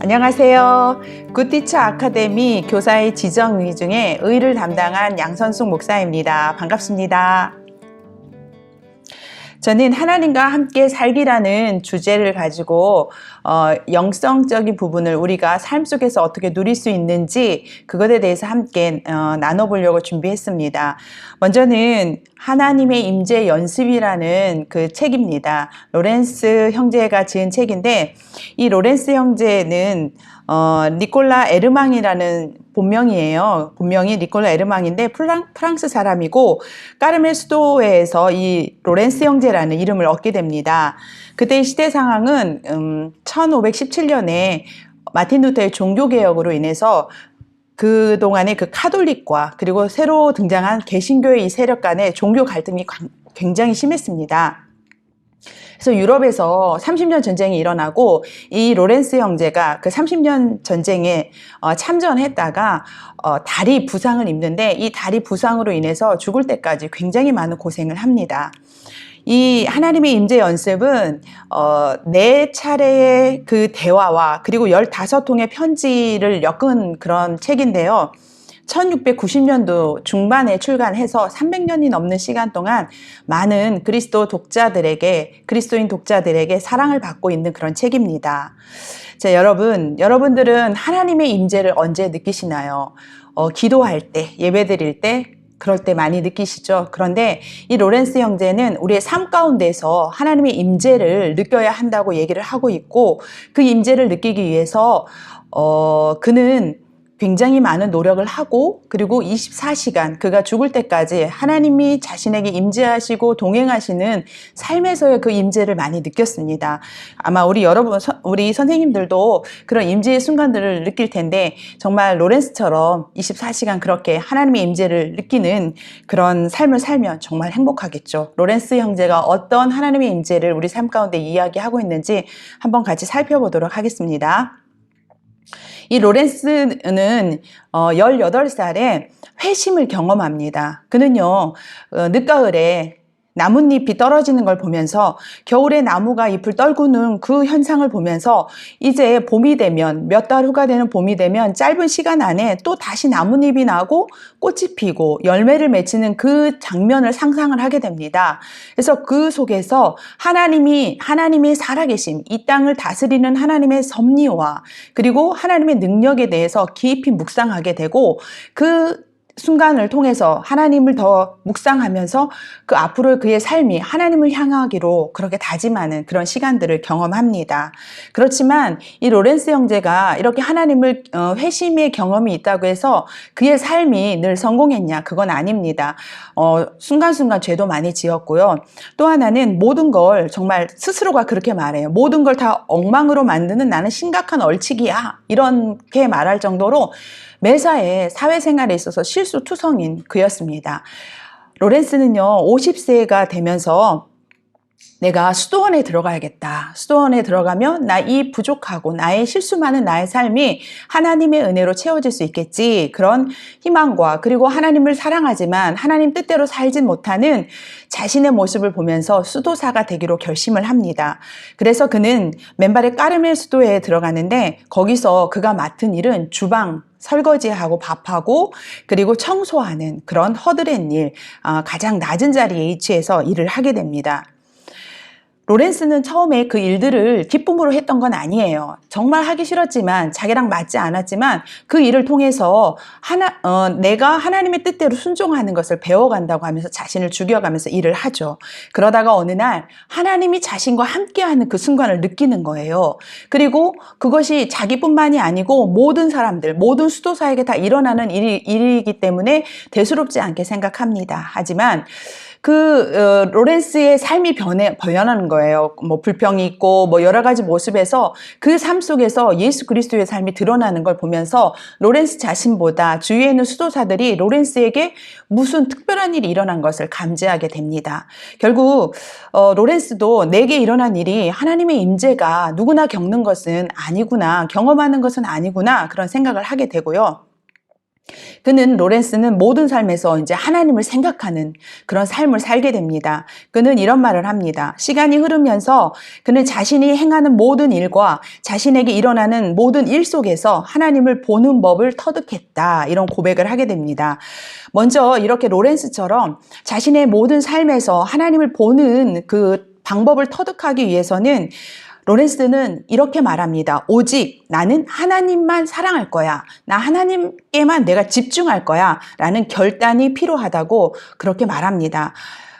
안녕하세요. 굿티처 아카데미 교사의 지정의 중에 의를 담당한 양선숙 목사입니다. 반갑습니다. 저는 하나님과 함께 살기라는 주제를 가지고 영성적인 부분을 우리가 삶 속에서 어떻게 누릴 수 있는지 그것에 대해서 함께 나눠보려고 준비했습니다. 먼저는 하나님의 임재 연습이라는 그 책입니다. 로렌스 형제가 지은 책인데 이 로렌스 형제는 니콜라 에르망이라는 본명이에요. 본명이 니콜라 에르망인데 프랑스 사람이고 까르멜 수도회에서 이 로렌스 형제라는 이름을 얻게 됩니다. 그때의 시대 상황은 1517년에 마틴 루터의 종교개혁으로 인해서 그동안의 그 카톨릭과 그리고 새로 등장한 개신교의 이 세력 간의 종교 갈등이 굉장히 심했습니다. 그래서 유럽에서 30년 전쟁이 일어나고 이 로렌스 형제가 그 30년 전쟁에 참전했다가 다리 부상을 입는데 이 다리 부상으로 인해서 죽을 때까지 굉장히 많은 고생을 합니다. 이 하나님의 임재 연습은 4차례의 그 대화와 그리고 15통의 편지를 엮은 그런 책인데요. 1690년도 중반에 출간해서 300년이 넘는 시간 동안 많은 그리스도인 독자들에게 사랑을 받고 있는 그런 책입니다. 자, 여러분들은 하나님의 임재를 언제 느끼시나요? 기도할 때, 예배드릴 때, 그럴 때 많이 느끼시죠? 그런데 이 로렌스 형제는 우리의 삶 가운데서 하나님의 임재를 느껴야 한다고 얘기를 하고 있고 그 임재를 느끼기 위해서 그는 굉장히 많은 노력을 하고 그리고 24시간 그가 죽을 때까지 하나님이 자신에게 임재하시고 동행하시는 삶에서의 그 임재를 많이 느꼈습니다. 아마 우리 선생님들도 그런 임재의 순간들을 느낄 텐데 정말 로렌스처럼 24시간 그렇게 하나님의 임재를 느끼는 그런 삶을 살면 정말 행복하겠죠. 로렌스 형제가 어떤 하나님의 임재를 우리 삶 가운데 이야기하고 있는지 한번 같이 살펴보도록 하겠습니다. 이 로렌스는 18살에 회심을 경험합니다. 그는요, 늦가을에 나뭇잎이 떨어지는 걸 보면서 겨울에 나무가 잎을 떨구는 그 현상을 보면서 이제 봄이 되면 몇 달 후가 되는 봄이 되면 짧은 시간 안에 또 다시 나뭇잎이 나고 꽃이 피고 열매를 맺히는 그 장면을 상상을 하게 됩니다. 그래서 그 속에서 하나님의 살아계심, 이 땅을 다스리는 하나님의 섭리와 그리고 하나님의 능력에 대해서 깊이 묵상하게 되고 그 순간을 통해서 하나님을 더 묵상하면서 그 앞으로 그의 삶이 하나님을 향하기로 그렇게 다짐하는 그런 시간들을 경험합니다. 그렇지만 이 로렌스 형제가 이렇게 하나님을 회심의 경험이 있다고 해서 그의 삶이 늘 성공했냐? 그건 아닙니다. 순간순간 죄도 많이 지었고요. 또 하나는 모든 걸 정말 스스로가 그렇게 말해요. 모든 걸 다 엉망으로 만드는 나는 심각한 얼치기야. 이렇게 말할 정도로 매사에 사회생활에 있어서 실수투성인 그였습니다. 로렌스는요, 50세가 되면서 내가 수도원에 들어가야겠다. 수도원에 들어가면 나 이 부족하고 나의 실수 많은 나의 삶이 하나님의 은혜로 채워질 수 있겠지. 그런 희망과 그리고 하나님을 사랑하지만 하나님 뜻대로 살지 못하는 자신의 모습을 보면서 수도사가 되기로 결심을 합니다. 그래서 그는 맨발의 까르멜 수도에 들어가는데 거기서 그가 맡은 일은 주방, 설거지하고 밥하고 그리고 청소하는 그런 허드렛 일, 가장 낮은 자리에 위치해서 일을 하게 됩니다. 로렌스는 처음에 그 일들을 기쁨으로 했던 건 아니에요. 정말 하기 싫었지만 자기랑 맞지 않았지만 그 일을 통해서 내가 하나님의 뜻대로 순종하는 것을 배워간다고 하면서 자신을 죽여가면서 일을 하죠. 그러다가 어느 날 하나님이 자신과 함께하는 그 순간을 느끼는 거예요. 그리고 그것이 자기뿐만이 아니고 모든 사람들, 모든 수도사에게 다 일어나는 일이기 때문에 대수롭지 않게 생각합니다. 하지만 로렌스의 삶이 변하는 거예요. 뭐 불평이 있고 뭐 여러 가지 모습에서 그 삶 속에서 예수 그리스도의 삶이 드러나는 걸 보면서 로렌스 자신보다 주위에 있는 수도사들이 로렌스에게 무슨 특별한 일이 일어난 것을 감지하게 됩니다. 결국 로렌스도 내게 일어난 일이 하나님의 임재가 누구나 겪는 것은 아니구나, 경험하는 것은 아니구나 그런 생각을 하게 되고요. 그는 로렌스는 모든 삶에서 이제 하나님을 생각하는 그런 삶을 살게 됩니다. 그는 이런 말을 합니다. 시간이 흐르면서 그는 자신이 행하는 모든 일과 자신에게 일어나는 모든 일 속에서 하나님을 보는 법을 터득했다. 이런 고백을 하게 됩니다. 먼저 이렇게 로렌스처럼 자신의 모든 삶에서 하나님을 보는 그 방법을 터득하기 위해서는 로렌스는 이렇게 말합니다. 오직 나는 하나님만 사랑할 거야. 나 하나님께만 내가 집중할 거야. 라는 결단이 필요하다고 그렇게 말합니다.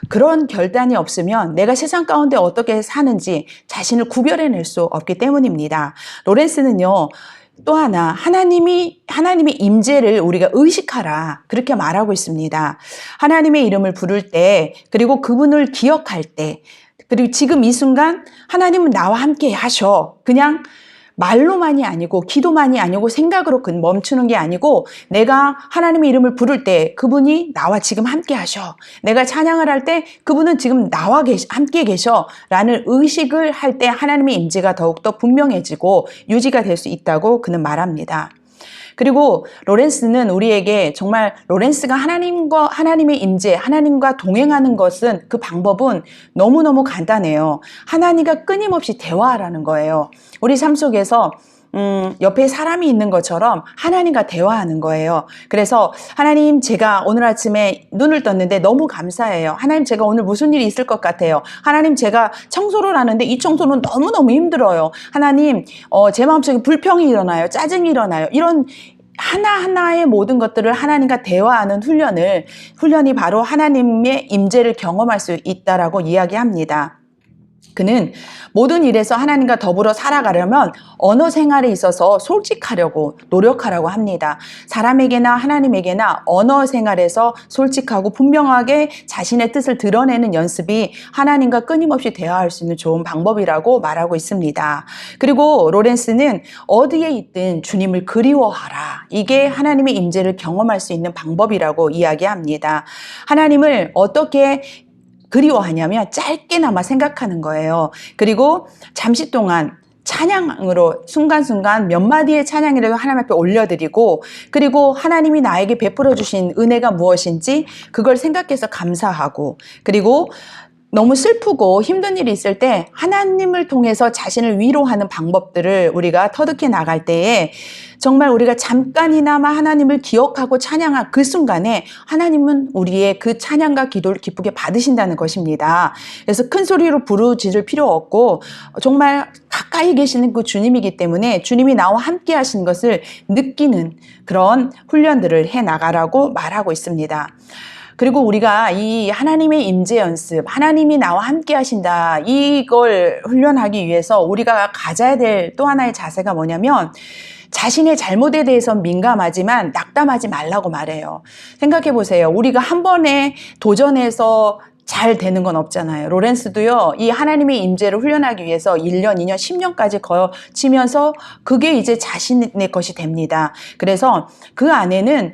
그런 결단이 없으면 내가 세상 가운데 어떻게 사는지 자신을 구별해낼 수 없기 때문입니다. 로렌스는요. 또 하나 하나님의 임재를 우리가 의식하라 그렇게 말하고 있습니다. 하나님의 이름을 부를 때 그리고 그분을 기억할 때 그리고 지금 이 순간 하나님은 나와 함께 하셔. 그냥 말로만이 아니고 기도만이 아니고 생각으로 멈추는 게 아니고 내가 하나님의 이름을 부를 때 그분이 나와 지금 함께 하셔. 내가 찬양을 할 때 그분은 지금 나와 함께 계셔. 라는 의식을 할 때 하나님의 임재가 더욱더 분명해지고 유지가 될 수 있다고 그는 말합니다. 그리고 로렌스는 우리에게 정말 로렌스가 하나님의 임재, 하나님과 동행하는 것은 그 방법은 너무너무 간단해요. 하나님과 끊임없이 대화하라는 거예요. 우리 삶 속에서 옆에 사람이 있는 것처럼 하나님과 대화하는 거예요. 그래서 하나님 제가 오늘 아침에 눈을 떴는데 너무 감사해요. 하나님 제가 오늘 무슨 일이 있을 것 같아요. 하나님 제가 청소를 하는데 이 청소는 너무너무 힘들어요. 하나님 제 마음속에 불평이 일어나요. 짜증이 일어나요. 이런 하나하나의 모든 것들을 하나님과 대화하는 훈련이 바로 하나님의 임재를 경험할 수 있다라고 이야기합니다. 그는 모든 일에서 하나님과 더불어 살아가려면 언어 생활에 있어서 솔직하려고 노력하라고 합니다. 사람에게나 하나님에게나 언어 생활에서 솔직하고 분명하게 자신의 뜻을 드러내는 연습이 하나님과 끊임없이 대화할 수 있는 좋은 방법이라고 말하고 있습니다. 그리고 로렌스는 어디에 있든 주님을 그리워하라. 이게 하나님의 임재를 경험할 수 있는 방법이라고 이야기합니다. 하나님을 어떻게 그리워하냐면 짧게나마 생각하는 거예요. 그리고 잠시 동안 찬양으로 순간순간 몇 마디의 찬양이라도 하나님 앞에 올려드리고 그리고 하나님이 나에게 베풀어 주신 은혜가 무엇인지 그걸 생각해서 감사하고 그리고 너무 슬프고 힘든 일이 있을 때 하나님을 통해서 자신을 위로하는 방법들을 우리가 터득해 나갈 때에 정말 우리가 잠깐이나마 하나님을 기억하고 찬양한 그 순간에 하나님은 우리의 그 찬양과 기도를 기쁘게 받으신다는 것입니다. 그래서 큰 소리로 부르짖을 필요 없고 정말 가까이 계시는 그 주님이기 때문에 주님이 나와 함께 하시는 것을 느끼는 그런 훈련들을 해 나가라고 말하고 있습니다. 그리고 우리가 이 하나님의 임재 연습, 하나님이 나와 함께 하신다, 이걸 훈련하기 위해서 우리가 가져야 될 또 하나의 자세가 뭐냐면 자신의 잘못에 대해서는 민감하지만 낙담하지 말라고 말해요. 생각해 보세요. 우리가 한 번에 도전해서 잘 되는 건 없잖아요. 로렌스도요, 이 하나님의 임재를 훈련하기 위해서 1년, 2년, 10년까지 거치면서 그게 이제 자신의 것이 됩니다. 그래서 그 안에는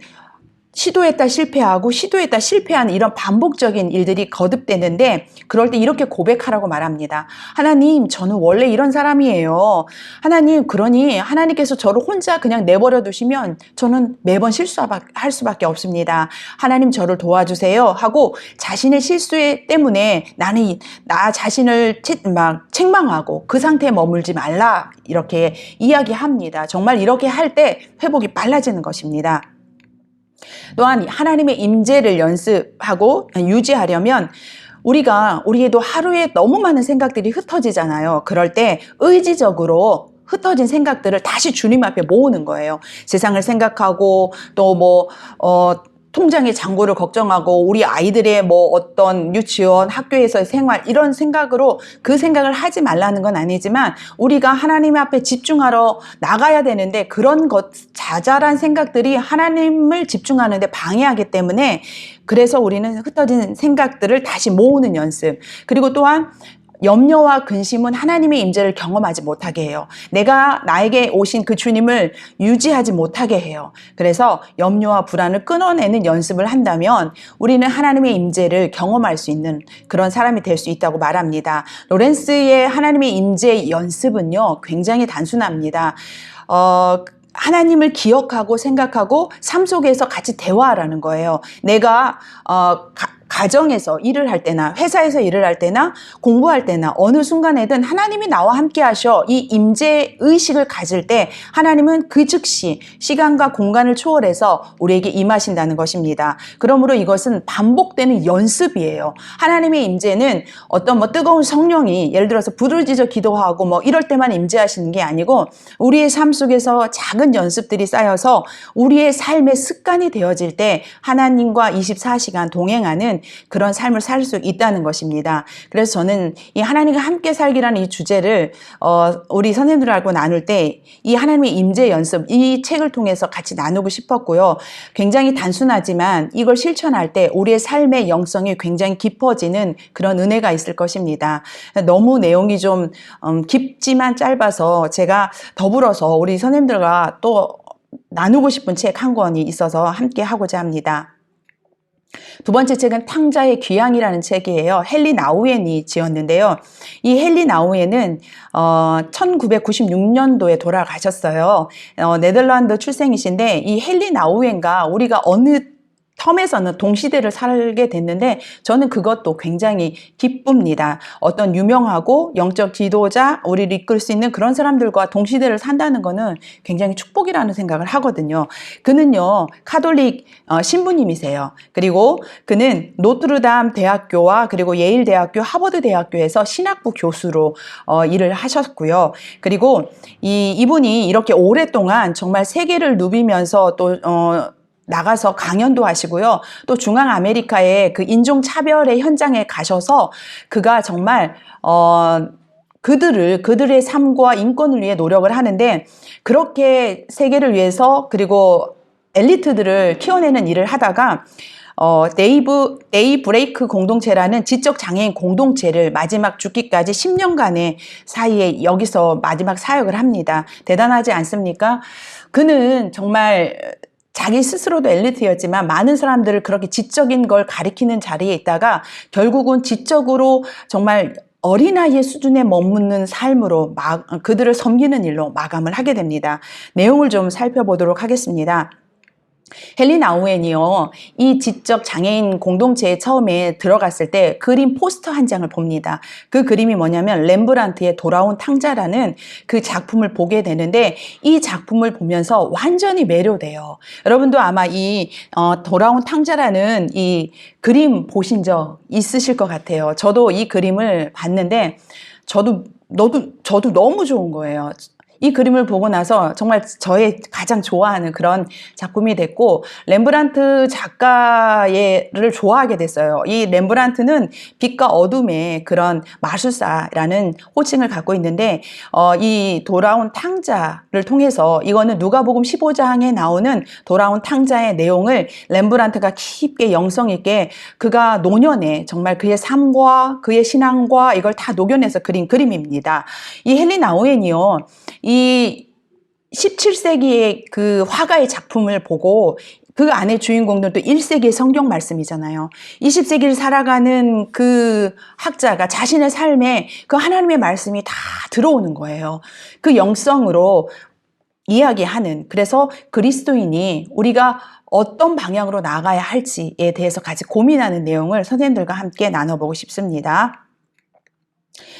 시도했다 실패하고 시도했다 실패한 이런 반복적인 일들이 거듭되는데 그럴 때 이렇게 고백하라고 말합니다. 하나님, 저는 원래 이런 사람이에요. 하나님, 그러니 하나님께서 저를 혼자 그냥 내버려 두시면 저는 매번 실수할 수밖에 없습니다. 하나님, 저를 도와주세요 하고 자신의 실수 때문에 나는 나 자신을 책망하고 그 상태에 머물지 말라 이렇게 이야기합니다. 정말 이렇게 할 때 회복이 빨라지는 것입니다. 또한 하나님의 임재를 연습하고 유지하려면 우리에도 하루에 너무 많은 생각들이 흩어지잖아요. 그럴 때 의지적으로 흩어진 생각들을 다시 주님 앞에 모으는 거예요. 세상을 생각하고 또 통장의 잔고를 걱정하고 우리 아이들의 어떤 유치원, 학교에서의 생활 이런 생각으로 그 생각을 하지 말라는 건 아니지만 우리가 하나님 앞에 집중하러 나가야 되는데 그런 자잘한 생각들이 하나님을 집중하는 데 방해하기 때문에 그래서 우리는 흩어진 생각들을 다시 모으는 연습 그리고 또한 염려와 근심은 하나님의 임재를 경험하지 못하게 해요. 내가 나에게 오신 그 주님을 유지하지 못하게 해요. 그래서 염려와 불안을 끊어내는 연습을 한다면 우리는 하나님의 임재를 경험할 수 있는 그런 사람이 될 수 있다고 말합니다. 로렌스의 하나님의 임재 연습은요, 굉장히 단순합니다. 하나님을 기억하고 생각하고 삶 속에서 같이 대화하라는 거예요. 내가 가정에서 일을 할 때나 회사에서 일을 할 때나 공부할 때나 어느 순간에든 하나님이 나와 함께 하셔 이 임재 의식을 가질 때 하나님은 그 즉시 시간과 공간을 초월해서 우리에게 임하신다는 것입니다. 그러므로 이것은 반복되는 연습이에요. 하나님의 임재는 어떤 뜨거운 성령이 예를 들어서 부르짖어 기도하고 이럴 때만 임재하시는 게 아니고 우리의 삶 속에서 작은 연습들이 쌓여서 우리의 삶의 습관이 되어질 때 하나님과 24시간 동행하는 그런 삶을 살 수 있다는 것입니다. 그래서 저는 이 하나님과 함께 살기라는 이 주제를 우리 선생님들하고 나눌 때 이 하나님의 임재 연습 이 책을 통해서 같이 나누고 싶었고요. 굉장히 단순하지만 이걸 실천할 때 우리의 삶의 영성이 굉장히 깊어지는 그런 은혜가 있을 것입니다. 너무 내용이 좀 깊지만 짧아서 제가 더불어서 우리 선생님들과 또 나누고 싶은 책 한 권이 있어서 함께 하고자 합니다. 두 번째 책은 탕자의 귀향이라는 책이에요. 헨리 나우엔이 지었는데요. 이 헨리 나우엔은 1996년도에 돌아가셨어요. 네덜란드 출생이신데 이 헨리 나우엔과 우리가 어느 텀에서는 동시대를 살게 됐는데 저는 그것도 굉장히 기쁩니다. 어떤 유명하고 영적 지도자, 우리를 이끌 수 있는 그런 사람들과 동시대를 산다는 거는 굉장히 축복이라는 생각을 하거든요. 그는요, 카톨릭 신부님이세요. 그리고 그는 노트르담 대학교와 그리고 예일 대학교, 하버드 대학교에서 신학부 교수로 일을 하셨고요. 그리고 이분이 이렇게 오랫동안 정말 세계를 누비면서 또 나가서 강연도 하시고요. 또 중앙 아메리카의 그 인종 차별의 현장에 가셔서 그가 정말 그들의 삶과 인권을 위해 노력을 하는데 그렇게 세계를 위해서 그리고 엘리트들을 키워내는 일을 하다가 데이 브레이크 공동체라는 지적 장애인 공동체를 마지막 죽기까지 10년간의 사이에 여기서 마지막 사역을 합니다. 대단하지 않습니까? 그는 정말 자기 스스로도 엘리트였지만 많은 사람들을 그렇게 지적인 걸 가리키는 자리에 있다가 결국은 지적으로 정말 어린아이의 수준에 머무는 삶으로 그들을 섬기는 일로 마감을 하게 됩니다. 내용을 좀 살펴보도록 하겠습니다. 헨리 나우엔이요, 이 지적 장애인 공동체에 처음에 들어갔을 때 그림 포스터 한 장을 봅니다. 그 그림이 뭐냐면 렘브란트의 돌아온 탕자라는 그 작품을 보게 되는데 이 작품을 보면서 완전히 매료돼요. 여러분도 아마 이 돌아온 탕자라는 이 그림 보신 적 있으실 것 같아요. 저도 이 그림을 봤는데 저도 너무 좋은 거예요. 이 그림을 보고 나서 정말 저의 가장 좋아하는 그런 작품이 됐고 렘브란트 작가를 좋아하게 됐어요. 이 렘브란트는 빛과 어둠의 그런 마술사라는 호칭을 갖고 있는데 이 돌아온 탕자를 통해서 이거는 누가복음 15장에 나오는 돌아온 탕자의 내용을 렘브란트가 깊게 영성 있게 그가 노년에 정말 그의 삶과 그의 신앙과 이걸 다 녹여내서 그린 그림입니다. 이 헨리 나우엔이요. 이 17세기의 그 화가의 작품을 보고 그 안에 주인공들도 1세기의 성경 말씀이잖아요. 20세기를 살아가는 그 학자가 자신의 삶에 그 하나님의 말씀이 다 들어오는 거예요. 그 영성으로 이야기하는, 그래서 그리스도인이 우리가 어떤 방향으로 나가야 할지에 대해서 같이 고민하는 내용을 선생님들과 함께 나눠보고 싶습니다.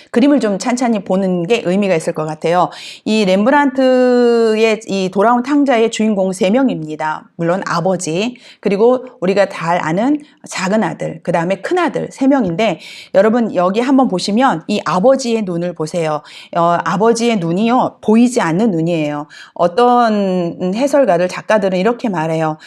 그림을 좀 찬찬히 보는 게 의미가 있을 것 같아요. 이 렘브란트의 이 돌아온 탕자의 주인공 3명입니다. 물론 아버지, 그리고 우리가 잘 아는 작은 아들, 그 다음에 큰 아들 3명인데 여러분 여기 한번 보시면 이 아버지의 눈을 보세요. 아버지의 눈이요, 보이지 않는 눈이에요. 어떤 해설가들, 작가들은 이렇게 말해요.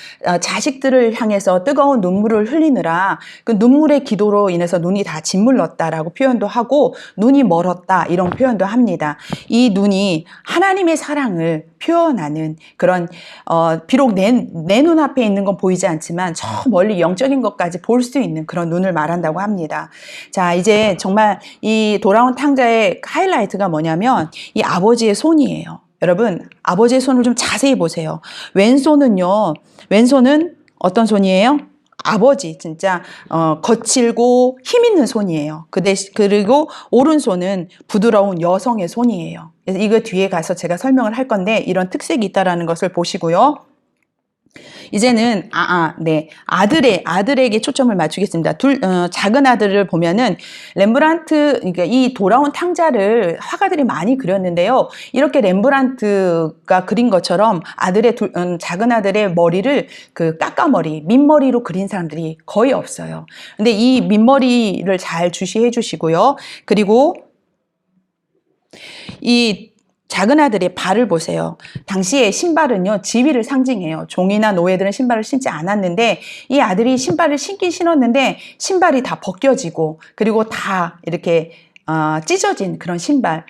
자식들을 향해서 뜨거운 눈물을 흘리느라 그 눈물의 기도로 인해서 눈이 다 짓물렀다라고 표현도 하고 눈이 멀었다 이런 표현도 합니다. 이 눈이 하나님의 사랑을 표현하는 그런 비록 내 눈앞에 있는 건 보이지 않지만 저 멀리 영적인 것까지 볼 수 있는 그런 눈을 말한다고 합니다. 자, 이제 정말 이 돌아온 탕자의 하이라이트가 뭐냐면 이 아버지의 손이에요. 여러분 아버지의 손을 좀 자세히 보세요. 왼손은 어떤 손이에요? 아버지 진짜 거칠고 힘 있는 손이에요. 그리고 오른손은 부드러운 여성의 손이에요. 그래서 이거 뒤에 가서 제가 설명을 할 건데 이런 특색이 있다라는 것을 보시고요. 이제는 네, 아들에게 초점을 맞추겠습니다. 작은 아들을 보면은 렘브란트, 그러니까 이 돌아온 탕자를 화가들이 많이 그렸는데요. 이렇게 렘브란트가 그린 것처럼 작은 아들의 머리를 그 까까머리, 민머리로 그린 사람들이 거의 없어요. 근데 이 민머리를 잘 주시해 주시고요. 그리고 이 작은 아들의 발을 보세요. 당시에 신발은요, 지위를 상징해요. 종이나 노예들은 신발을 신지 않았는데 이 아들이 신발을 신긴 신었는데 신발이 다 벗겨지고 그리고 다 이렇게 찢어진 그런 신발.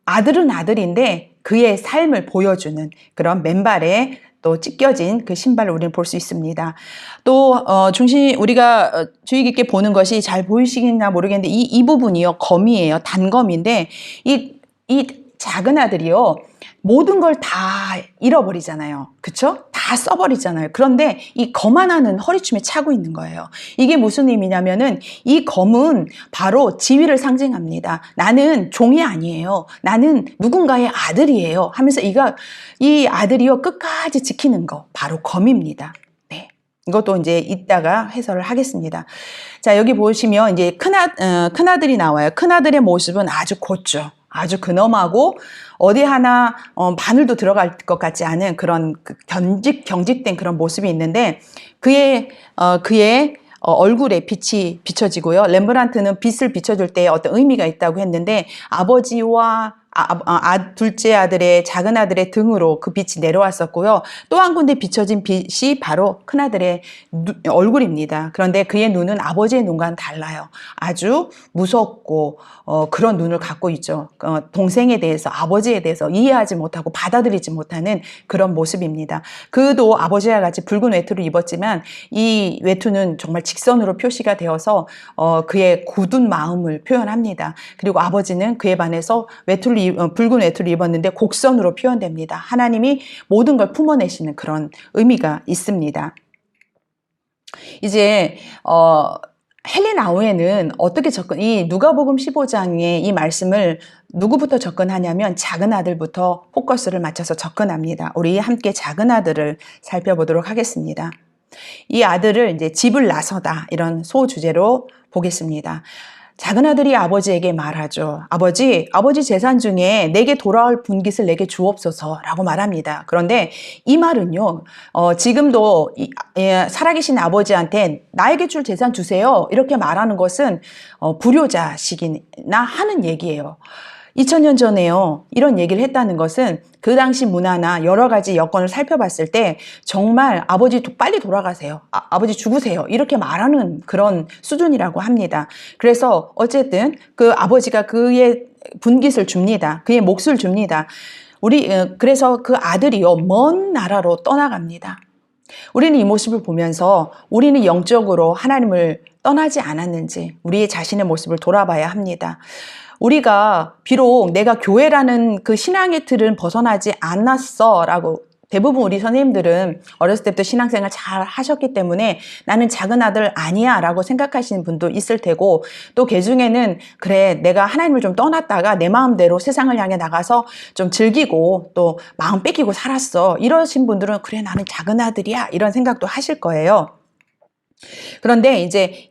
아들은 아들인데 그의 삶을 보여주는 그런 맨발에 또 찢겨진 그 신발을 우리는 볼 수 있습니다. 또 우리가 주의 깊게 보는 것이 잘 보이시겠나 모르겠는데 이 부분이요, 검이에요. 단검인데 이 작은 아들이요, 모든 걸 다 잃어버리잖아요. 그쵸? 다 써버리잖아요. 그런데 이 검 하나는 허리춤에 차고 있는 거예요. 이게 무슨 의미냐면은 이 검은 바로 지위를 상징합니다. 나는 종이 아니에요. 나는 누군가의 아들이에요. 하면서 이 아들이요, 끝까지 지키는 거, 바로 검입니다. 네. 이것도 이제 이따가 해설을 하겠습니다. 자, 여기 보시면 이제 큰아들이 나와요. 큰아들의 모습은 아주 곧죠. 아주 근엄하고 어디 하나 바늘도 들어갈 것 같지 않은 그런 경직된 그런 모습이 있는데 그의 얼굴에 빛이 비춰지고요. 렘브란트는 빛을 비춰줄 때 어떤 의미가 있다고 했는데 아버지와 둘째 아들의 작은 아들의 등으로 그 빛이 내려왔었고요. 또 한 군데 비춰진 빛이 바로 큰아들의 얼굴입니다. 그런데 그의 눈은 아버지의 눈과는 달라요. 아주 무섭고 그런 눈을 갖고 있죠. 동생에 대해서, 아버지에 대해서 이해하지 못하고 받아들이지 못하는 그런 모습입니다. 그도 아버지와 같이 붉은 외투를 입었지만 이 외투는 정말 직선으로 표시가 되어서 그의 굳은 마음을 표현합니다. 그리고 아버지는 그에 반해서 붉은 외투를 입었는데 곡선으로 표현됩니다. 하나님이 모든 걸 품어내시는 그런 의미가 있습니다. 이제 헬린 아우에는 어떻게 이 누가복음 15장의 이 말씀을 누구부터 접근하냐면 작은 아들부터 포커스를 맞춰서 접근합니다. 우리 함께 작은 아들을 살펴보도록 하겠습니다. 이 아들을 이제 집을 나서다, 이런 소주제로 보겠습니다. 작은 아들이 아버지에게 말하죠. 아버지 재산 중에 내게 돌아올 분깃을 내게 주옵소서라고 말합니다. 그런데 이 말은요, 지금도 살아계신 아버지한테 나에게 줄 재산 주세요, 이렇게 말하는 것은 불효자식이나 하는 얘기예요. 2000년 전에요, 이런 얘기를 했다는 것은 그 당시 문화나 여러 가지 여건을 살펴봤을 때 정말 아버지 빨리 돌아가세요, 아버지 죽으세요, 이렇게 말하는 그런 수준이라고 합니다. 그래서 어쨌든 그 아버지가 그의 분깃을 줍니다. 그의 몫을 줍니다. 그래서 그 아들이요, 먼 나라로 떠나갑니다. 우리는 이 모습을 보면서 우리는 영적으로 하나님을 떠나지 않았는지 우리의 자신의 모습을 돌아봐야 합니다. 우리가 비록 내가 교회라는 그 신앙의 틀은 벗어나지 않았어 라고, 대부분 우리 선생님들은 어렸을 때부터 신앙생활 잘 하셨기 때문에 나는 작은 아들 아니야 라고 생각하시는 분도 있을 테고, 또 그 중에는 그래, 내가 하나님을 좀 떠났다가 내 마음대로 세상을 향해 나가서 좀 즐기고 또 마음 뺏기고 살았어, 이러신 분들은 그래, 나는 작은 아들이야, 이런 생각도 하실 거예요. 그런데 이제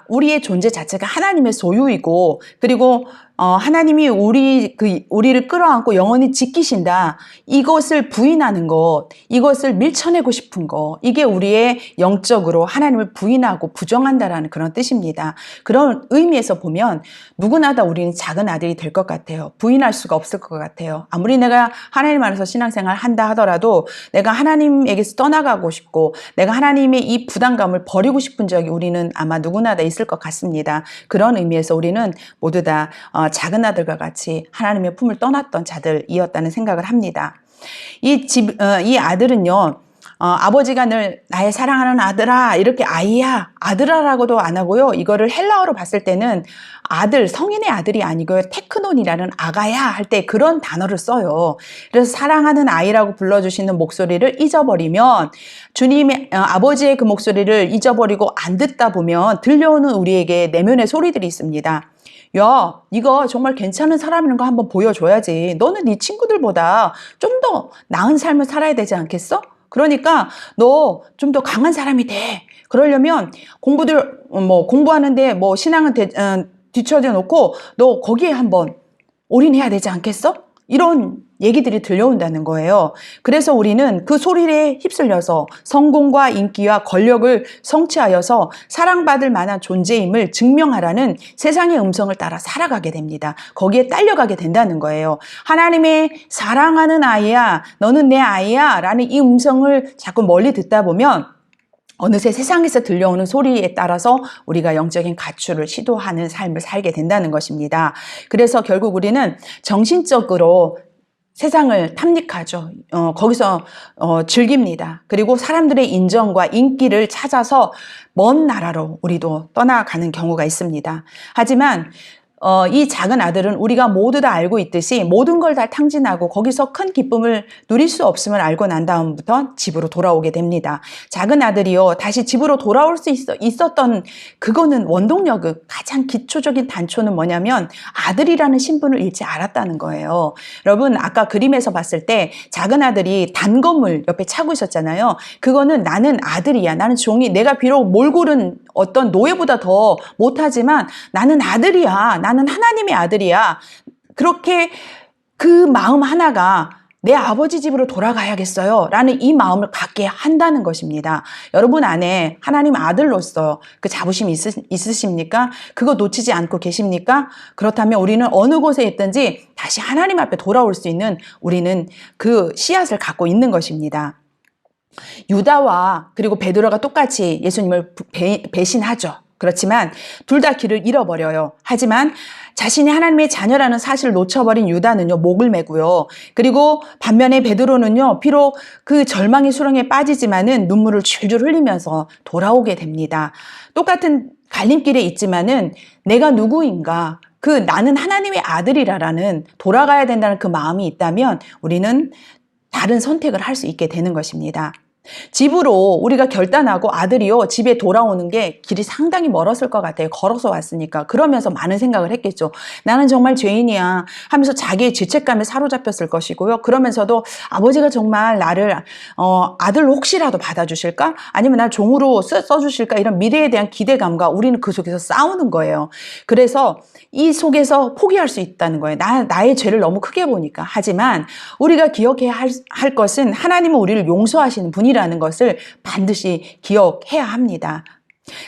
우리의 존재 자체가 하나님의 소유이고, 그리고 하나님이 우리를 끌어안고 영원히 지키신다, 이것을 부인하는 것, 이것을 밀쳐내고 싶은 것, 이게 우리의 영적으로 하나님을 부인하고 부정한다라는 그런 뜻입니다. 그런 의미에서 보면 누구나 다 우리는 작은 아들이 될 것 같아요. 부인할 수가 없을 것 같아요. 아무리 내가 하나님 안에서 신앙생활 한다 하더라도 내가 하나님에게서 떠나가고 싶고 내가 하나님의 이 부담감을 버리고 싶은 적이 우리는 아마 누구나 다 있을 것 같습니다. 그런 의미에서 우리는 모두 다 작은 아들과 같이 하나님의 품을 떠났던 자들이었다는 생각을 합니다. 이 아들은요, 아버지가 늘 나의 사랑하는 아들아 이렇게 아이야 아들아라고도 안 하고요. 이거를 헬라어로 봤을 때는 아들, 성인의 아들이 아니고요. 테크논이라는 아가야 할 때 그런 단어를 써요. 그래서 사랑하는 아이라고 불러주시는 목소리를 잊어버리면 주님의 아버지의 그 목소리를 잊어버리고 안 듣다 보면 들려오는 우리에게 내면의 소리들이 있습니다. 야, 네가 정말 괜찮은 사람인 거 한번 보여줘야지. 너는 네 친구들보다 좀 더 나은 삶을 살아야 되지 않겠어? 그러니까 너 좀 더 강한 사람이 돼. 그러려면 공부하는데 신앙은 뒤처져 놓고 너 거기에 한번 올인해야 되지 않겠어? 이런 얘기들이 들려온다는 거예요. 그래서 우리는 그 소리에 휩쓸려서 성공과 인기와 권력을 성취하여서 사랑받을 만한 존재임을 증명하라는 세상의 음성을 따라 살아가게 됩니다. 거기에 딸려가게 된다는 거예요. 하나님의 사랑하는 아이야, 너는 내 아이야 라는 이 음성을 자꾸 멀리 듣다 보면 어느새 세상에서 들려오는 소리에 따라서 우리가 영적인 가출을 시도하는 삶을 살게 된다는 것입니다. 그래서 결국 우리는 정신적으로 세상을 탐닉하죠. 거기서 즐깁니다. 그리고 사람들의 인정과 인기를 찾아서 먼 나라로 우리도 떠나가는 경우가 있습니다. 하지만 이 작은 아들은 우리가 모두 다 알고 있듯이 모든 걸 다 탕진하고 거기서 큰 기쁨을 누릴 수 없음을 알고 난 다음부터 집으로 돌아오게 됩니다. 작은 아들이요, 다시 집으로 돌아올 수 있었던 그거는 원동력은 가장 기초적인 단초는 뭐냐면 아들이라는 신분을 잃지 않았다는 거예요. 여러분, 아까 그림에서 봤을 때 작은 아들이 단검을 옆에 차고 있었잖아요. 그거는 나는 아들이야, 나는 종이, 내가 비록 몰골은 어떤 노예보다 더 못하지만 나는 아들이야, 나는 하나님의 아들이야. 그렇게 그 마음 하나가 내 아버지 집으로 돌아가야겠어요 라는 이 마음을 갖게 한다는 것입니다. 여러분 안에 하나님 아들로서 그 자부심이 있으십니까? 그거 놓치지 않고 계십니까? 그렇다면 우리는 어느 곳에 있든지 다시 하나님 앞에 돌아올 수 있는 우리는 그 씨앗을 갖고 있는 것입니다. 유다와 그리고 베드로가 똑같이 예수님을 배신하죠. 그렇지만 둘 다 길을 잃어버려요. 하지만 자신이 하나님의 자녀라는 사실을 놓쳐버린 유다는요, 목을 매고요. 그리고 반면에 베드로는요, 비록 그 절망의 수렁에 빠지지만은 눈물을 줄줄 흘리면서 돌아오게 됩니다. 똑같은 갈림길에 있지만은 내가 누구인가, 그 나는 하나님의 아들이라는 돌아가야 된다는 그 마음이 있다면 우리는 다른 선택을 할 수 있게 되는 것입니다. 집으로 우리가 결단하고 아들이요 집에 돌아오는 게 길이 상당히 멀었을 것 같아요. 걸어서 왔으니까. 그러면서 많은 생각을 했겠죠. 나는 정말 죄인이야 하면서 자기의 죄책감에 사로잡혔을 것이고요. 그러면서도 아버지가 정말 나를 아들로 혹시라도 받아주실까? 아니면 날 종으로 써주실까? 이런 미래에 대한 기대감과 우리는 그 속에서 싸우는 거예요. 그래서 이 속에서 포기할 수 있다는 거예요. 나의 죄를 너무 크게 보니까. 하지만 우리가 기억해야 할 것은 하나님은 우리를 용서하시는 분이라는 것을 반드시 기억해야 합니다.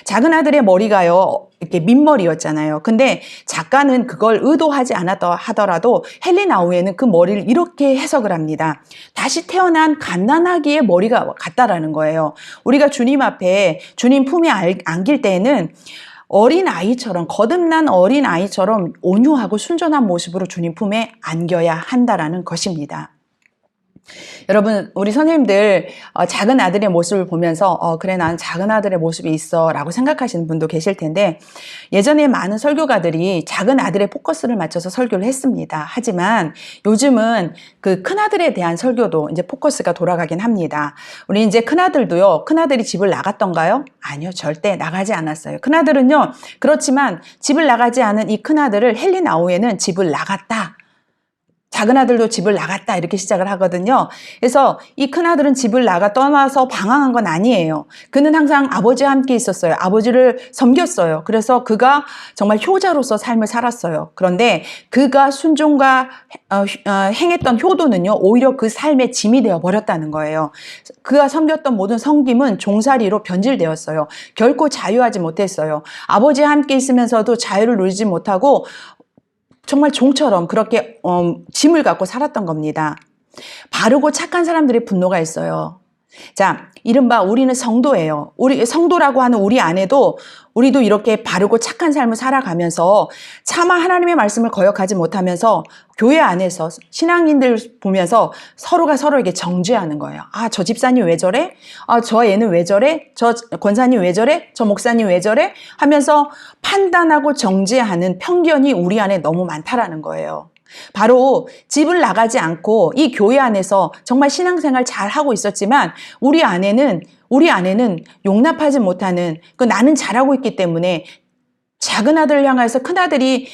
작은 아들의 머리가요, 이렇게 민머리였잖아요. 근데 작가는 그걸 의도하지 않았다 하더라도 헨리 나우에는 그 머리를 이렇게 해석을 합니다. 다시 태어난 갓난아기의 머리가 같다라는 거예요. 우리가 주님 앞에 주님 품에 안길 때에는 어린아이처럼, 거듭난 어린아이처럼 온유하고 순전한 모습으로 주님 품에 안겨야 한다라는 것입니다. 여러분, 우리 선생님들 작은 아들의 모습을 보면서 그래, 나는 작은 아들의 모습이 있어 라고 생각하시는 분도 계실 텐데, 예전에 많은 설교가들이 작은 아들의 포커스를 맞춰서 설교를 했습니다. 하지만 요즘은 그 큰아들에 대한 설교도 이제 포커스가 돌아가긴 합니다. 우리 이제 큰아들도요, 큰아들이 집을 나갔던가요? 아니요, 절대 나가지 않았어요. 큰아들은요, 그렇지만 집을 나가지 않은 이 큰아들을 헨리 나우에는 집을 나갔다, 작은 아들도 집을 나갔다 이렇게 시작을 하거든요. 그래서 이 큰아들은 집을 떠나서 방황한 건 아니에요. 그는 항상 아버지와 함께 있었어요. 아버지를 섬겼어요. 그래서 그가 정말 효자로서 삶을 살았어요. 그런데 그가 순종과 행했던 효도는요, 오히려 그 삶의 짐이 되어 버렸다는 거예요. 그가 섬겼던 모든 섬김은 종살이로 변질되었어요. 결코 자유하지 못했어요. 아버지와 함께 있으면서도 자유를 누리지 못하고 정말 종처럼 그렇게 짐을 갖고 살았던 겁니다. 바르고 착한 사람들의 분노가 있어요. 자, 이른바 우리는 성도예요. 우리 성도라고 하는 우리 안에도 우리도 이렇게 바르고 착한 삶을 살아가면서 차마 하나님의 말씀을 거역하지 못하면서 교회 안에서 신앙인들 보면서 서로가 서로에게 정죄하는 거예요. 아, 저 집사님 왜 저래? 아, 저 애는 왜 저래? 저 권사님 왜 저래? 저 목사님 왜 저래? 하면서 판단하고 정죄하는 편견이 우리 안에 너무 많다라는 거예요. 바로 집을 나가지 않고 이 교회 안에서 정말 신앙생활 잘 하고 있었지만 우리 안에는 용납하지 못하는 그 나는 잘하고 있기 때문에 작은 아들을 향해서 큰 아들이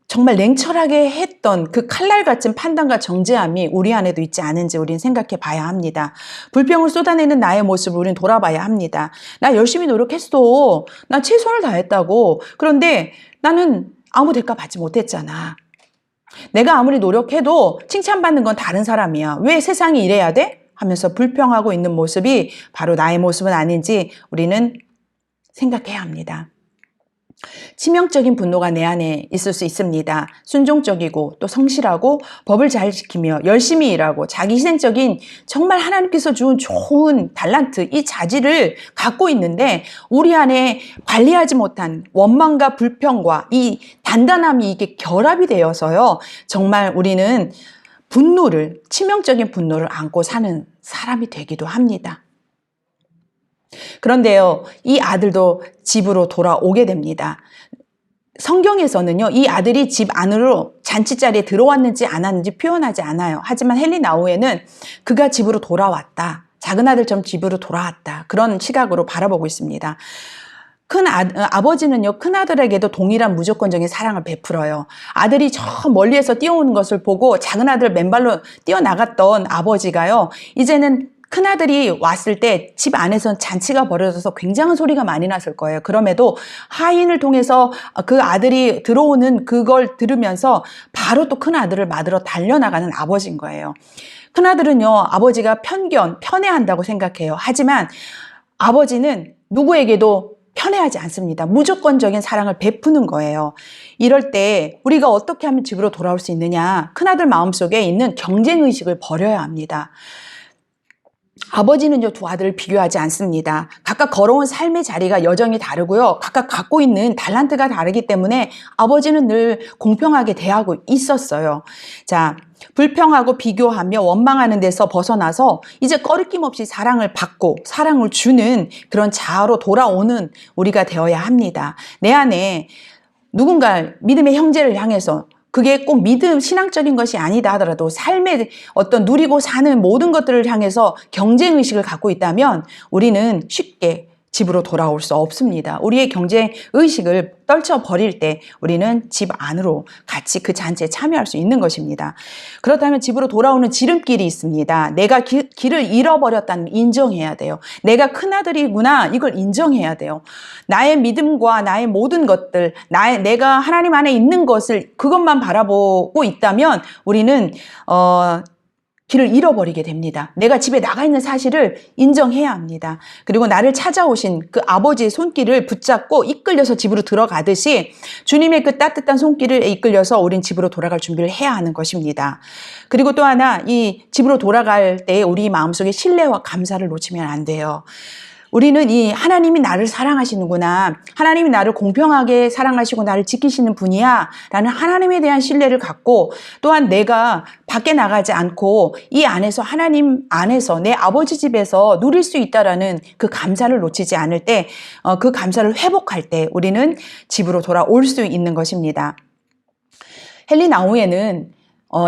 정말 냉철하게 했던 그 칼날 같은 판단과 정죄함이 우리 안에도 있지 않은지 우리는 생각해 봐야 합니다. 불평을 쏟아내는 나의 모습을 우리는 돌아봐야 합니다. 나 열심히 노력했어. 나 최선을 다했다고. 그런데 나는 아무 대가 받지 못했잖아. 내가 아무리 노력해도 칭찬받는 건 다른 사람이야. 왜 세상이 이래야 돼? 하면서 불평하고 있는 모습이 바로 나의 모습은 아닌지 우리는 생각해야 합니다. 치명적인 분노가 내 안에 있을 수 있습니다. 순종적이고 또 성실하고 법을 잘 지키며 열심히 일하고 자기희생적인 정말 하나님께서 준 좋은 달란트, 이 자질을 갖고 있는데 우리 안에 관리하지 못한 원망과 불평과 이 단단함이 이게 결합이 되어서요. 정말 우리는 치명적인 분노를 안고 사는 사람이 되기도 합니다. 그런데요, 이 아들도 집으로 돌아오게 됩니다. 성경에서는요, 이 아들이 집 안으로 잔치자리에 들어왔는지 안 왔는지 표현하지 않아요. 하지만 헨리 나우에는 그가 집으로 돌아왔다. 작은 아들처럼 집으로 돌아왔다. 그런 시각으로 바라보고 있습니다. 아버지는요, 큰 아들에게도 동일한 무조건적인 사랑을 베풀어요. 아들이 저 멀리에서 뛰어오는 것을 보고 작은 아들 맨발로 뛰어나갔던 아버지가요, 이제는 큰아들이 왔을 때 집 안에선 잔치가 벌어져서 굉장한 소리가 많이 났을 거예요. 그럼에도 하인을 통해서 그 아들이 들어오는 그걸 들으면서 바로 또 큰아들을 맞으러 달려나가는 아버지인 거예요. 큰아들은요, 아버지가 편애한다고 생각해요. 하지만 아버지는 누구에게도 편애하지 않습니다. 무조건적인 사랑을 베푸는 거예요. 이럴 때 우리가 어떻게 하면 집으로 돌아올 수 있느냐? 큰아들 마음속에 있는 경쟁의식을 버려야 합니다. 아버지는요, 두 아들을 비교하지 않습니다. 각각 걸어온 삶의 자리가 여정이 다르고요. 각각 갖고 있는 달란트가 다르기 때문에 아버지는 늘 공평하게 대하고 있었어요. 자, 불평하고 비교하며 원망하는 데서 벗어나서 이제 꺼리낌 없이 사랑을 받고 사랑을 주는 그런 자아로 돌아오는 우리가 되어야 합니다. 내 안에 누군가 믿음의 형제를 향해서 그게 꼭 신앙적인 것이 아니다 하더라도 삶의 어떤 누리고 사는 모든 것들을 향해서 경쟁의식을 갖고 있다면 우리는 쉽게 집으로 돌아올 수 없습니다. 우리의 경쟁의식을 떨쳐버릴 때 우리는 집 안으로 같이 그 잔치에 참여할 수 있는 것입니다. 그렇다면 집으로 돌아오는 지름길이 있습니다. 내가 길을 잃어버렸다는 걸 인정해야 돼요. 내가 큰아들이구나, 이걸 인정해야 돼요. 나의 믿음과 나의 모든 것들, 내가 하나님 안에 있는 것을 그것만 바라보고 있다면 우리는 길을 잃어버리게 됩니다. 내가 집에 나가 있는 사실을 인정해야 합니다. 그리고 나를 찾아오신 그 아버지의 손길을 붙잡고 이끌려서 집으로 들어가듯이 주님의 그 따뜻한 손길을 이끌려서 우린 집으로 돌아갈 준비를 해야 하는 것입니다. 그리고 또 하나, 이 집으로 돌아갈 때 우리 마음속에 신뢰와 감사를 놓치면 안 돼요. 우리는 이 하나님이 나를 사랑하시는구나, 하나님이 나를 공평하게 사랑하시고 나를 지키시는 분이야 라는 하나님에 대한 신뢰를 갖고, 또한 내가 밖에 나가지 않고 이 안에서 하나님 안에서 내 아버지 집에서 누릴 수 있다라는 그 감사를 놓치지 않을 때, 그 감사를 회복할 때 우리는 집으로 돌아올 수 있는 것입니다. 헨리 나우에는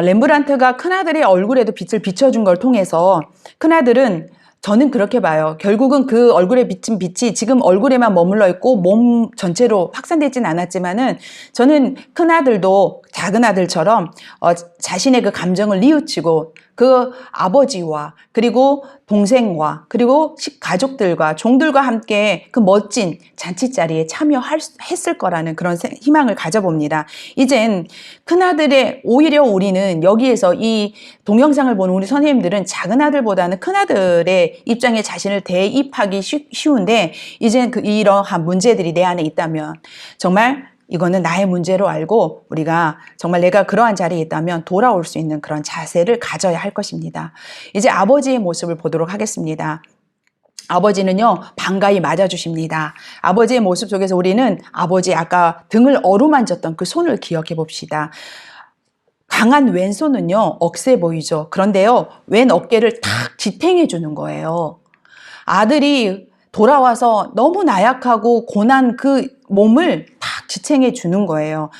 렘브란트가 큰아들의 얼굴에도 빛을 비춰준 걸 통해서, 큰아들은, 저는 그렇게 봐요. 결국은 그 얼굴에 비친 빛이 지금 얼굴에만 머물러 있고 몸 전체로 확산되진 않았지만은, 저는 큰아들도 작은 아들처럼 자신의 그 감정을 뉘우치고 그 아버지와 그리고 동생과 그리고 가족들과 종들과 함께 그 멋진 잔치자리에 참여했을 거라는 그런 희망을 가져봅니다. 이젠 큰아들의, 오히려 우리는 여기에서 이 동영상을 보는 우리 선생님들은 작은 아들보다는 큰아들의 입장에 자신을 대입하기 쉬운데, 이젠 이러한 문제들이 내 안에 있다면 정말 이거는 나의 문제로 알고 우리가 정말 내가 그러한 자리에 있다면 돌아올 수 있는 그런 자세를 가져야 할 것입니다. 이제 아버지의 모습을 보도록 하겠습니다. 아버지는요, 반가이 맞아주십니다. 아버지의 모습 속에서 우리는 아버지 아까 등을 어루만졌던 그 손을 기억해 봅시다. 강한 왼손은요, 억세 보이죠. 그런데요, 왼 어깨를 탁 지탱해 주는 거예요. 아들이 돌아와서 너무 나약하고 고난 그 몸을 탁 지탱해 주는 거예요.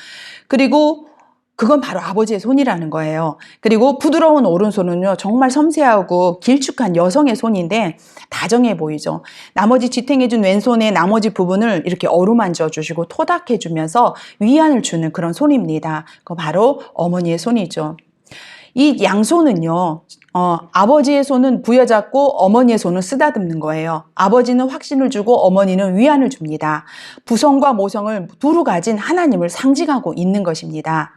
그리고 그건 바로 아버지의 손이라는 거예요. 그리고 부드러운 오른손은요, 정말 섬세하고 길쭉한 여성의 손인데 다정해 보이죠. 나머지 지탱해준 왼손의 나머지 부분을 이렇게 어루만져 주시고 토닥해 주면서 위안을 주는 그런 손입니다. 그거 바로 어머니의 손이죠. 이 양손은요, 아버지의 손은 부여잡고 어머니의 손은 쓰다듬는 거예요. 아버지는 확신을 주고 어머니는 위안을 줍니다. 부성과 모성을 두루 가진 하나님을 상징하고 있는 것입니다.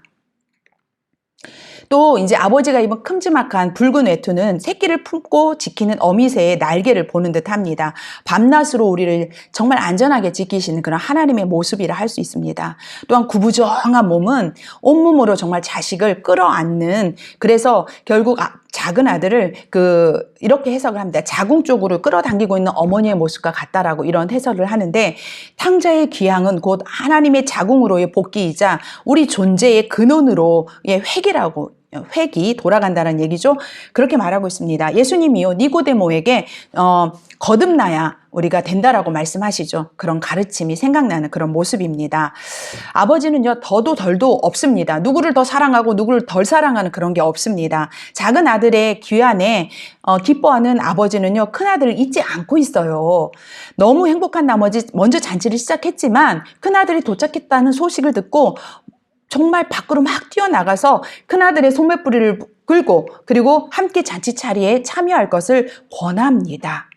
또 이제 아버지가 입은 큼지막한 붉은 외투는 새끼를 품고 지키는 어미새의 날개를 보는 듯 합니다. 밤낮으로 우리를 정말 안전하게 지키시는 그런 하나님의 모습이라 할 수 있습니다. 또한 구부정한 몸은 온몸으로 정말 자식을 끌어안는, 그래서 결국 작은 아들을 이렇게 해석을 합니다. 자궁 쪽으로 끌어당기고 있는 어머니의 모습과 같다라고 이런 해석을 하는데, 탕자의 귀향은 곧 하나님의 자궁으로의 복귀이자 우리 존재의 근원으로의 획이 돌아간다는 얘기죠. 그렇게 말하고 있습니다. 예수님이요, 니고데모에게 거듭나야 우리가 된다라고 말씀하시죠. 그런 가르침이 생각나는 그런 모습입니다. 아버지는요, 더도 덜도 없습니다. 누구를 더 사랑하고 누구를 덜 사랑하는 그런 게 없습니다. 작은 아들의 귀환에 기뻐하는 아버지는요, 큰 아들을 잊지 않고 있어요. 너무 행복한 나머지 먼저 잔치를 시작했지만 큰 아들이 도착했다는 소식을 듣고 정말 밖으로 막 뛰어나가서 큰아들의 소매뿌리를 끌고 그리고 함께 잔치차례에 참여할 것을 권합니다.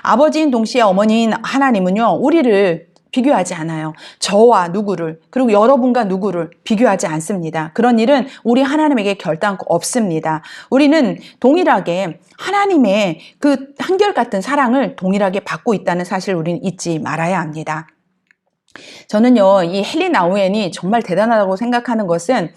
아버지인 동시에 어머니인 하나님은요, 우리를 비교하지 않아요. 저와 누구를, 그리고 여러분과 누구를 비교하지 않습니다. 그런 일은 우리 하나님에게 결단코 없습니다. 우리는 동일하게 하나님의 그 한결같은 사랑을 동일하게 받고 있다는 사실을 우리는 잊지 말아야 합니다. 저는요, 이 헨리 나우엔이 정말 대단하다고 생각하는 것은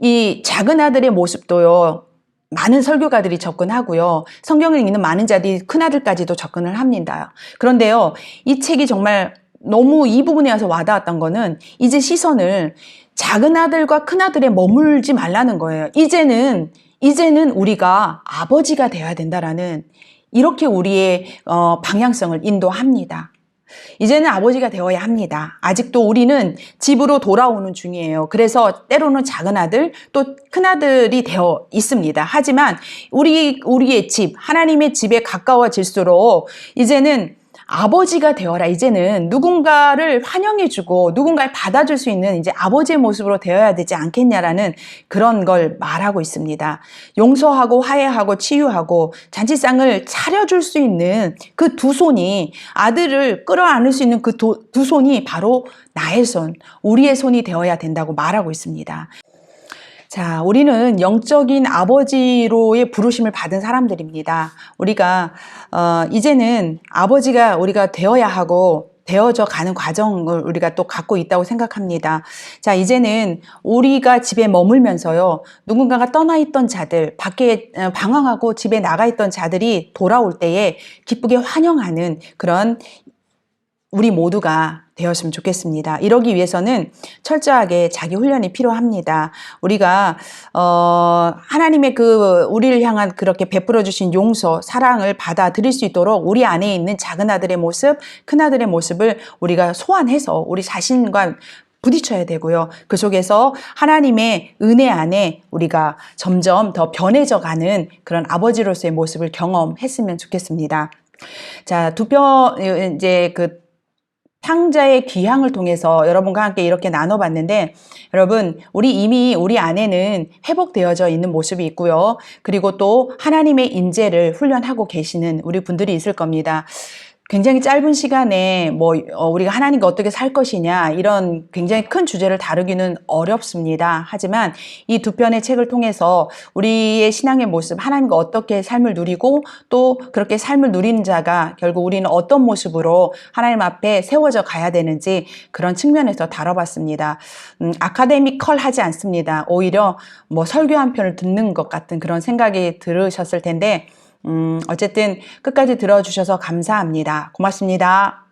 이 작은 아들의 모습도요, 많은 설교가들이 접근하고요, 성경을 읽는 많은 자들이 큰아들까지도 접근을 합니다. 그런데요, 이 책이 정말 너무 이 부분에 와서 와닿았던 거는 이제 시선을 작은 아들과 큰아들에 머물지 말라는 거예요. 이제는 우리가 아버지가 되어야 된다라는, 이렇게 우리의 방향성을 인도합니다. 이제는 아버지가 되어야 합니다. 아직도 우리는 집으로 돌아오는 중이에요. 그래서 때로는 작은 아들 또 큰 아들이 되어 있습니다. 하지만 우리의 집, 하나님의 집에 가까워질수록 이제는 아버지가 되어라. 이제는 누군가를 환영해주고 누군가를 받아줄 수 있는 이제 아버지의 모습으로 되어야 되지 않겠냐라는 그런 걸 말하고 있습니다. 용서하고 화해하고 치유하고 잔치상을 차려줄 수 있는 그 두 손이, 아들을 끌어안을 수 있는 그 두 손이 바로 나의 손, 우리의 손이 되어야 된다고 말하고 있습니다. 자, 우리는 영적인 아버지로의 부르심을 받은 사람들입니다. 우리가 이제는 아버지가 우리가 되어야 하고 되어져 가는 과정을 우리가 또 갖고 있다고 생각합니다. 자, 이제는 우리가 집에 머물면서요, 누군가가 떠나 있던 자들, 밖에 방황하고 집에 나가 있던 자들이 돌아올 때에 기쁘게 환영하는 그런 우리 모두가 되었으면 좋겠습니다. 이러기 위해서는 철저하게 자기 훈련이 필요합니다. 우리가 하나님의 우리를 향한 그렇게 베풀어 주신 용서, 사랑을 받아들일 수 있도록 우리 안에 있는 작은 아들의 모습, 큰 아들의 모습을 우리가 소환해서 우리 자신과 부딪혀야 되고요. 그 속에서 하나님의 은혜 안에 우리가 점점 더 변해져 가는 그런 아버지로서의 모습을 경험했으면 좋겠습니다. 자, 이제 탕자의 귀향을 통해서 여러분과 함께 이렇게 나눠봤는데, 여러분, 우리 안에는 회복되어져 있는 모습이 있고요. 그리고 또 하나님의 인재를 훈련하고 계시는 우리 분들이 있을 겁니다. 굉장히 짧은 시간에 우리가 하나님과 어떻게 살 것이냐, 이런 굉장히 큰 주제를 다루기는 어렵습니다. 하지만 이 두 편의 책을 통해서 우리의 신앙의 모습, 하나님과 어떻게 삶을 누리고 또 그렇게 삶을 누리는 자가 결국 우리는 어떤 모습으로 하나님 앞에 세워져 가야 되는지, 그런 측면에서 다뤄봤습니다. 아카데미컬하지 않습니다. 오히려 설교 한 편을 듣는 것 같은 그런 생각이 들으셨을 텐데, 어쨌든 끝까지 들어주셔서 감사합니다. 고맙습니다.